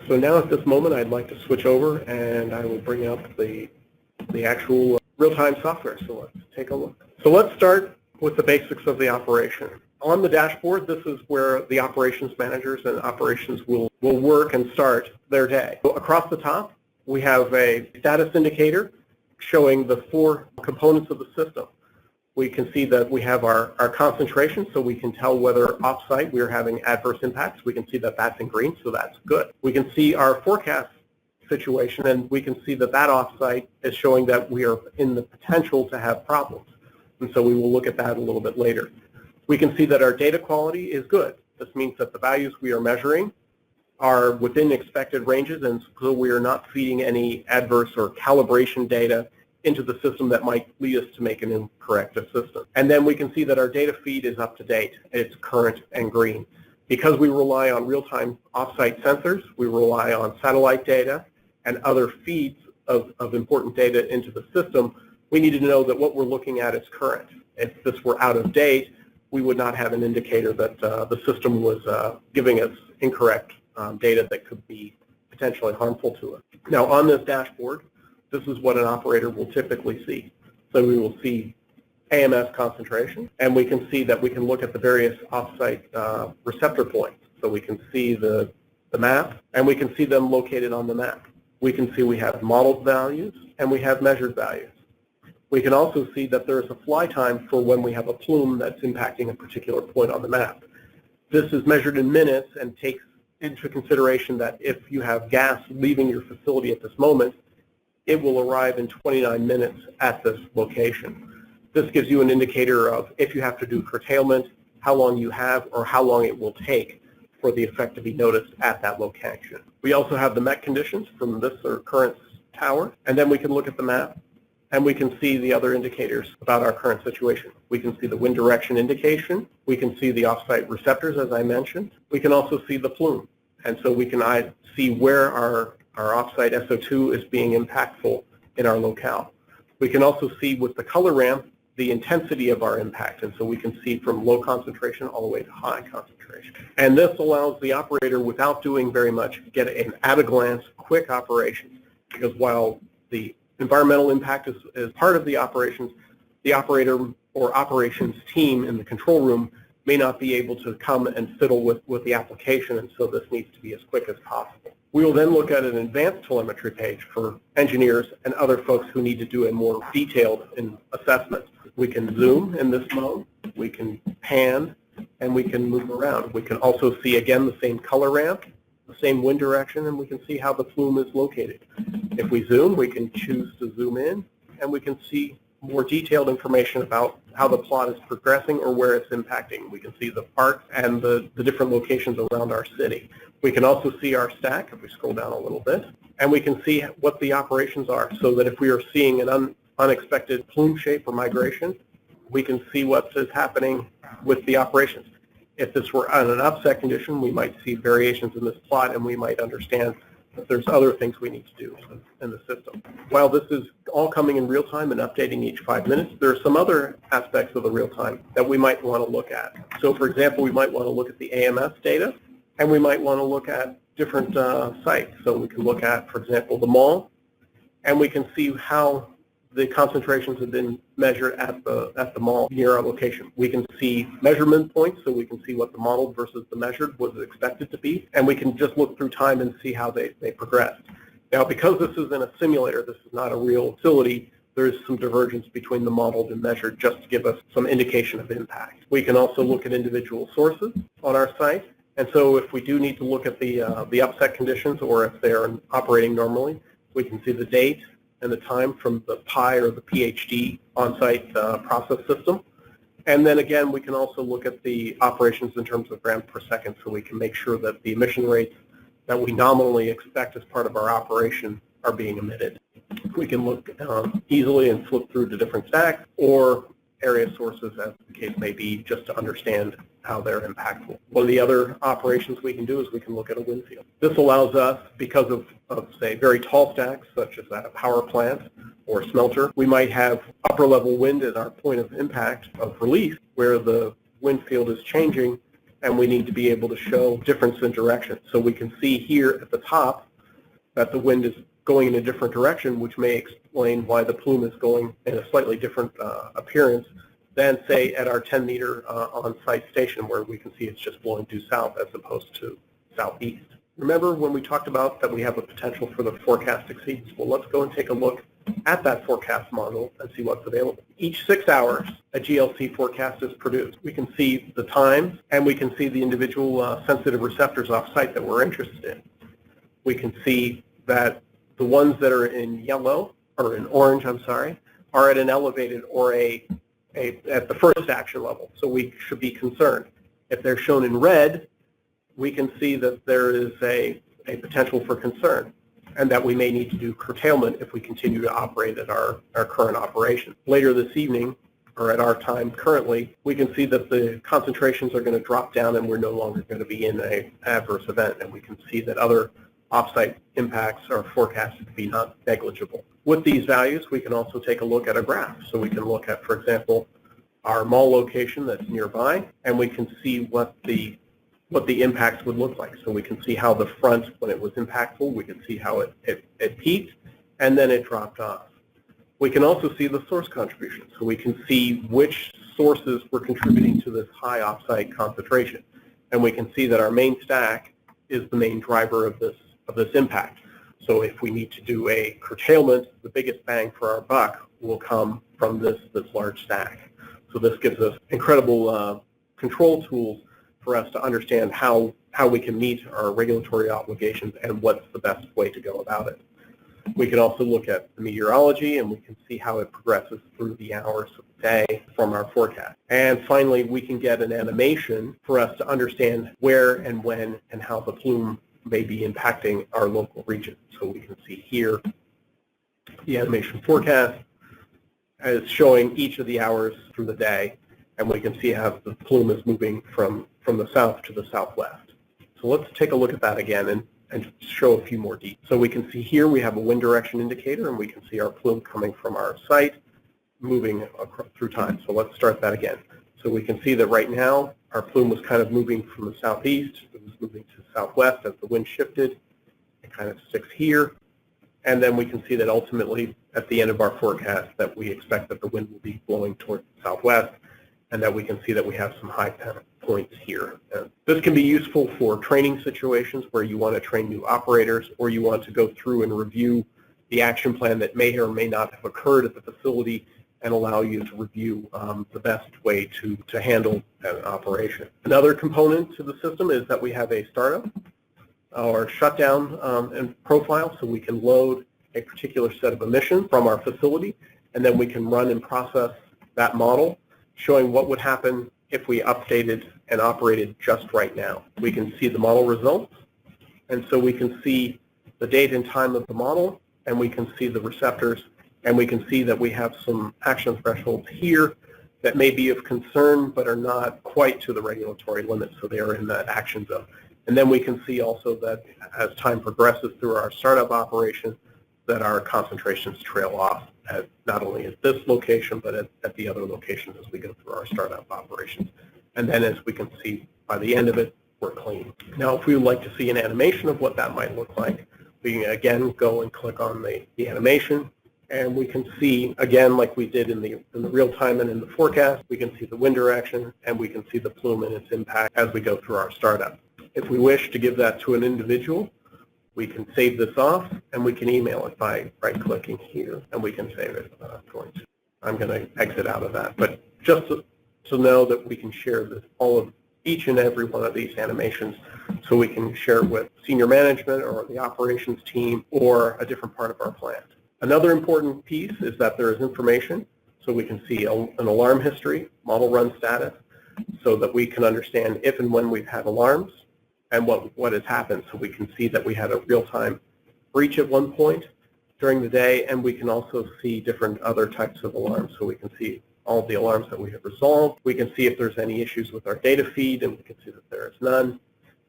So now at this moment I'd like to switch over and I will bring up the actual real-time software. So let's take a look. So let's start with the basics of the operation. On the dashboard, this is where the operations managers and operations will work and start their day. So across the top, we have a status indicator showing the 4 components of the system. We can see that we have our concentration, so we can tell whether off-site we are having adverse impacts. We can see that that's in green, so that's good. We can see our forecast situation, and we can see that that off-site is showing that we are in the potential to have problems. And so we will look at that a little bit later. We can see that our data quality is good. This means that the values we are measuring are within expected ranges, and so we are not feeding any adverse or calibration data into the system that might lead us to make an incorrect assessment. And then we can see that our data feed is up to date. It's current and green. Because we rely on real-time off-site sensors, we rely on satellite data and other feeds of important data into the system, we need to know that what we're looking at is current. If this were out of date, we would not have an indicator that the system was giving us incorrect data that could be potentially harmful to us. Now on this dashboard, this is what an operator will typically see. So we will see AMS concentration, and we can see that we can look at the various off-site receptor points. So we can see the map, and we can see them located on the map. We can see we have modeled values, and we have measured values. We can also see that there is a fly time for when we have a plume that's impacting a particular point on the map. This is measured in minutes and takes into consideration that if you have gas leaving your facility at this moment, it will arrive in 29 minutes at this location. This gives you an indicator of if you have to do curtailment, how long you have, or how long it will take for the effect to be noticed at that location. We also have the MET conditions from this or current tower, and then we can look at the map, and we can see the other indicators about our current situation. We can see the wind direction indication. We can see the off-site receptors, as I mentioned. We can also see the plume, and so we can see where our off-site SO2 is being impactful in our locale. We can also see with the color ramp the intensity of our impact, and so we can see from low concentration all the way to high concentration. And this allows the operator, without doing very much, get an at-a-glance quick operation, because while the environmental impact is part of the operations, the operator or operations team in the control room may not be able to come and fiddle with the application, and so this needs to be as quick as possible. We will then look at an advanced telemetry page for engineers and other folks who need to do a more detailed assessment. We can zoom in this mode, we can pan, and we can move around. We can also see, again, the same color ramp, the same wind direction, and we can see how the plume is located. If we zoom, we can choose to zoom in, and we can see more detailed information about how the plot is progressing or where it's impacting. We can see the parks and the different locations around our city. We can also see our stack if we scroll down a little bit, and we can see what the operations are, so that if we are seeing an unexpected plume shape or migration, we can see what is happening with the operations. If this were on an upset condition, we might see variations in this plot, and we might understand that there's other things we need to do in the system. While this is all coming in real time and updating each 5 minutes, there are some other aspects of the real time that we might want to look at. So for example, we might want to look at the AMS data, and we might want to look at different sites. So we can look at, for example, the mall, and we can see how the concentrations have been measured at the mall near our location. We can see measurement points, so we can see what the modeled versus the measured was expected to be, and we can just look through time and see how they progressed. Now, because this is in a simulator, this is not a real facility, there's some divergence between the modeled and measured just to give us some indication of impact. We can also look at individual sources on our site, and so if we do need to look at the upset conditions, or if they're operating normally, we can see the date and the time from the PI or the PhD on-site process system. And then again, we can also look at the operations in terms of grams per second, so we can make sure that the emission rates that we nominally expect as part of our operation are being emitted. We can look easily and flip through to different stacks or area sources, as the case may be, just to understand how they're impactful. One of the other operations we can do is we can look at a wind field. This allows us, because of say, very tall stacks, such as at a power plant or smelter, we might have upper level wind at our point of impact of release, where the wind field is changing, and we need to be able to show difference in direction. So we can see here at the top that the wind is going in a different direction, which may explain why the plume is going in a slightly different appearance than, say, at our 10-meter on-site station, where we can see it's just blowing due south as opposed to southeast. Remember when we talked about that we have a potential for the forecast exceeds? Well, let's go and take a look at that forecast model and see what's available. Each 6 hours, a GLC forecast is produced. We can see the times, and we can see the individual sensitive receptors off-site that we're interested in. We can see that the ones that are in yellow, or in orange, I'm sorry, are at an elevated or at the first action level, so we should be concerned. If they're shown in red, we can see that there is a potential for concern, and that we may need to do curtailment if we continue to operate at our current operation. Later this evening, or at our time currently, we can see that the concentrations are going to drop down and we're no longer going to be in an adverse event, and we can see that other off-site impacts are forecasted to be not negligible. With these values, we can also take a look at a graph. So we can look at, for example, our mall location that's nearby, and we can see what the impacts would look like. So we can see how the front, when it was impactful, we can see how it peaked, and then it dropped off. We can also see the source contribution. So we can see which sources were contributing to this high off-site concentration. And we can see that our main stack is the main driver of this impact. So if we need to do a curtailment, the biggest bang for our buck will come from this large stack. So this gives us incredible control tools for us to understand how we can meet our regulatory obligations and what's the best way to go about it. We can also look at the meteorology, and we can see how it progresses through the hours of the day from our forecast. And finally, we can get an animation for us to understand where and when and how the plume may be impacting our local region. So we can see here the animation forecast is showing each of the hours through the day, and we can see how the plume is moving from the south to the southwest. So let's take a look at that again and show a few more details. So we can see here we have a wind direction indicator, and we can see our plume coming from our site moving through time. So let's start that again. So we can see that right now our plume was kind of moving from the southeast. It was moving to southwest as the wind shifted. It kind of sticks here. And then we can see that ultimately at the end of our forecast that we expect that the wind will be blowing toward the southwest, and that we can see that we have some high points here. This can be useful for training situations where you want to train new operators, or you want to go through and review the action plan that may or may not have occurred at the facility and allow you to review the best way to handle an operation. Another component to the system is that we have a startup or shutdown and profile, so we can load a particular set of emissions from our facility, and then we can run and process that model, showing what would happen if we updated and operated just right now. We can see the model results, and so we can see the date and time of the model, and we can see the receptors, and we can see that we have some action thresholds here that may be of concern but are not quite to the regulatory limit, so they are in that action zone. And then we can see also that as time progresses through our startup operation, that our concentrations trail off at not only at this location, but at the other locations as we go through our startup operations. And then as we can see, by the end of it, we're clean. Now, if we would like to see an animation of what that might look like, we can again go and click on the animation, and we can see, again, like we did in the real time and in the forecast, we can see the wind direction, and we can see the plume and its impact as we go through our startup. If we wish to give that to an individual, we can save this off, and we can email it by right-clicking here, and we can save it. I'm going to exit out of that, but just to know that we can share this, each and every one of these animations, so we can share it with senior management or the operations team or a different part of our plant. Another important piece is that there is information, so we can see an alarm history, model run status, so that we can understand if and when we've had alarms and what has happened. So we can see that we had a real-time breach at one point during the day, and we can also see different other types of alarms. So we can see all the alarms that we have resolved. We can see if there's any issues with our data feed, and we can see that there is none.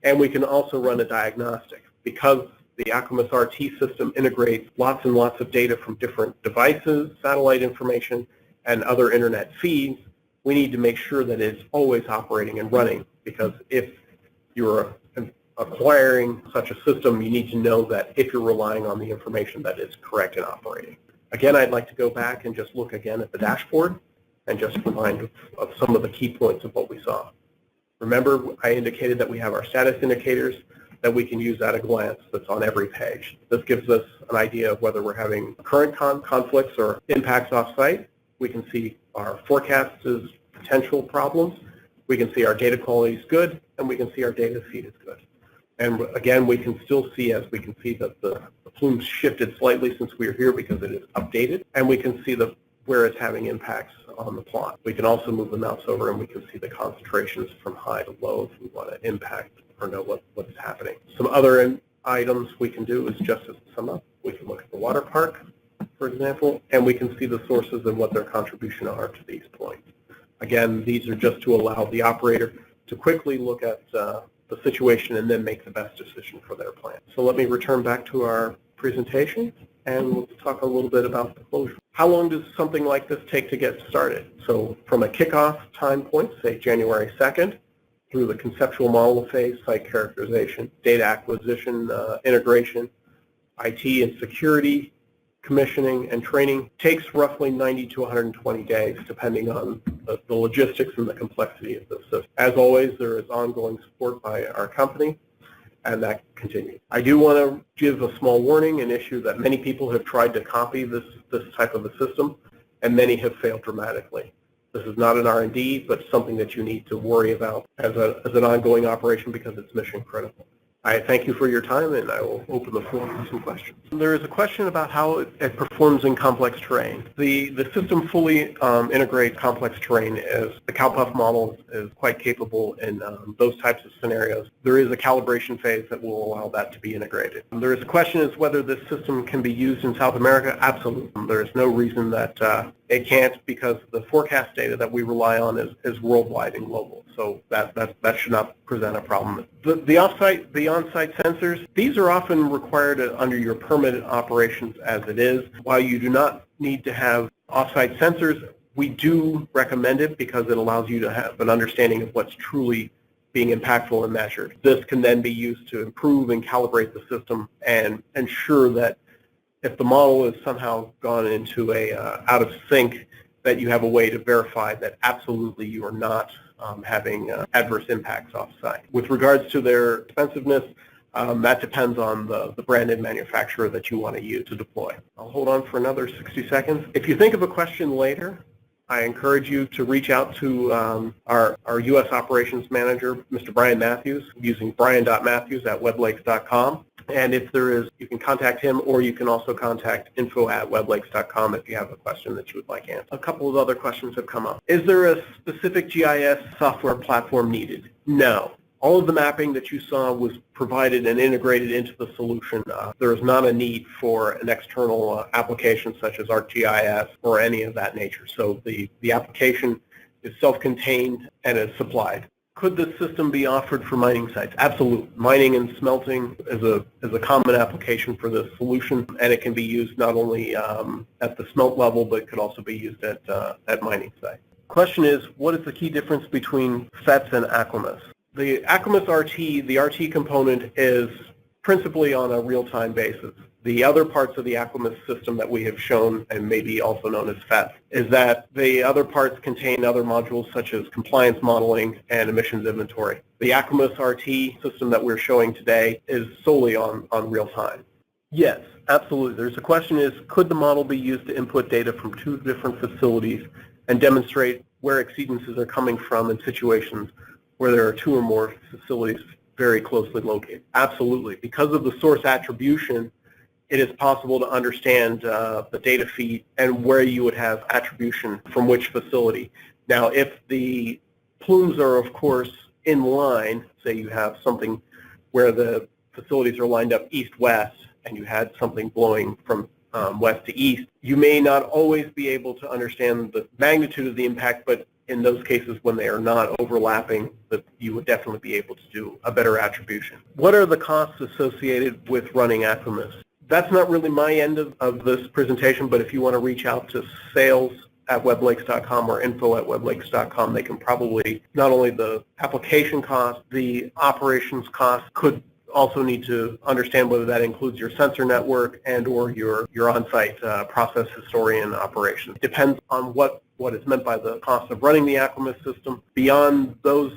And we can also run a diagnostic. Because the AQMIS RT system integrates lots and lots of data from different devices, satellite information, and other internet feeds, we need to make sure that it's always operating and running because if you're acquiring such a system, you need to know that if you're relying on the information that is correct and operating. Again, I'd like to go back and just look again at the dashboard and just remind of some of the key points of what we saw. Remember, I indicated that we have our status indicators that we can use at a glance that's on every page. This gives us an idea of whether we're having current conflicts or impacts off-site. We can see our forecasts as potential problems. We can see our data quality is good, and we can see our data feed is good. And again, we can still see, as we can see, that the plumes shifted slightly since we were here because it is updated, and we can see where it's having impacts on the plot. We can also move the mouse over and we can see the concentrations from high to low if we want to impact or know what's happening. Some other items we can do is just to sum up. We can look at the water park, for example, and we can see the sources and what their contribution are to these points. Again, these are just to allow the operator to quickly look at the situation and then make the best decision for their plan. So let me return back to our presentation and we'll talk a little bit about the closure. How long does something like this take to get started? So from a kickoff time point, say January 2nd, through the conceptual model phase, site characterization, data acquisition, integration, IT and security, commissioning and training, takes roughly 90 to 120 days, depending on the logistics and the complexity of the system. As always, there is ongoing support by our company, and that continues. I do want to give a small warning, an issue that many people have tried to copy this type of a system, and many have failed dramatically. This is not an R&D, but something that you need to worry about as an ongoing operation because it's mission critical. I thank you for your time, and I will open the floor for some questions. There is a question about how it performs in complex terrain. The system fully integrates complex terrain, as the CalPUF model is quite capable in those types of scenarios. There is a calibration phase that will allow that to be integrated. There is a question as whether this system can be used in South America. Absolutely. There is no reason that it can't, because the forecast data that we rely on is worldwide and global. So that should not present a problem. The on-site sensors, these are often required under your permitted operations as it is. While you do not need to have off-site sensors, we do recommend it because it allows you to have an understanding of what's truly being impactful and measured. This can then be used to improve and calibrate the system and ensure that if the model is somehow gone into a out of sync, that you have a way to verify that absolutely you are not having adverse impacts off-site. With regards to their expensiveness, that depends on the branded manufacturer that you want to use to deploy. I'll hold on for another 60 seconds. If you think of a question later, I encourage you to reach out to our U.S. operations manager, Mr. Brian Matthews, using brian.matthews@weblakes.com. And if there is, you can contact him, or you can also contact info@weblakes.com if you have a question that you would like answered. A couple of other questions have come up. Is there a specific GIS software platform needed? No. All of the mapping that you saw was provided and integrated into the solution. There is not a need for an external application such as ArcGIS or any of that nature. So the application is self-contained and is supplied. Could this system be offered for mining sites? Absolutely. Mining and smelting is a common application for this solution, and it can be used not only at the smelt level, but it could also be used at mining sites. Question is, what is the key difference between FETS and AQMIS? The AQMIS RT, the RT component, is principally on a real-time basis. The other parts of the AQMIS system that we have shown, and maybe also known as FETS, is that the other parts contain other modules such as compliance modeling and emissions inventory. The AQMIS RT system that we're showing today is solely on real-time. Yes, absolutely. There's a question is, could the model be used to input data from two different facilities and demonstrate where exceedances are coming from in situations where there are two or more facilities very closely located? Absolutely. Because of the source attribution, it is possible to understand the data feed and where you would have attribution from which facility. Now, if the plumes are, of course, in line, say you have something where the facilities are lined up east-west and you had something blowing from west to east, you may not always be able to understand the magnitude of the impact, but in those cases when they are not overlapping, that you would definitely be able to do a better attribution. What are the costs associated with running AQMIS? That's not really my end of this presentation, but if you want to reach out to sales info@weblakes.com or info@weblakes.com, they can probably, not only the application cost, the operations cost, could also need to understand whether that includes your sensor network and or your on-site process historian operation. It depends on what is meant by the cost of running the AQMIS system. Beyond those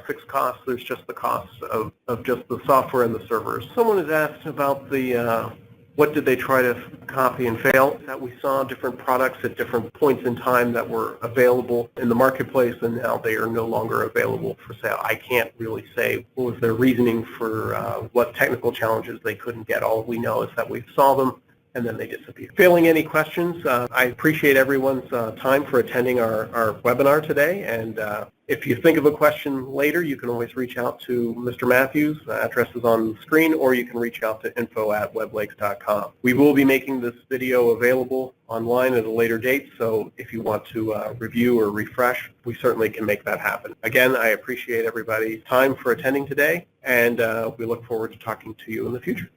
fixed costs, there's just the costs of just the software and the servers. Someone has asked about the what did they try to copy and fail? That we saw different products at different points in time that were available in the marketplace, and now they are no longer available for sale. I can't really say what was their reasoning for what technical challenges they couldn't get. All we know is that we saw them and then they disappear. Failing any questions, I appreciate everyone's time for attending our webinar today, and if you think of a question later, you can always reach out to Mr. Matthews. The address is on the screen, or you can reach out to info@weblakes.com. We will be making this video available online at a later date, so if you want to review or refresh, we certainly can make that happen. Again, I appreciate everybody's time for attending today, and we look forward to talking to you in the future.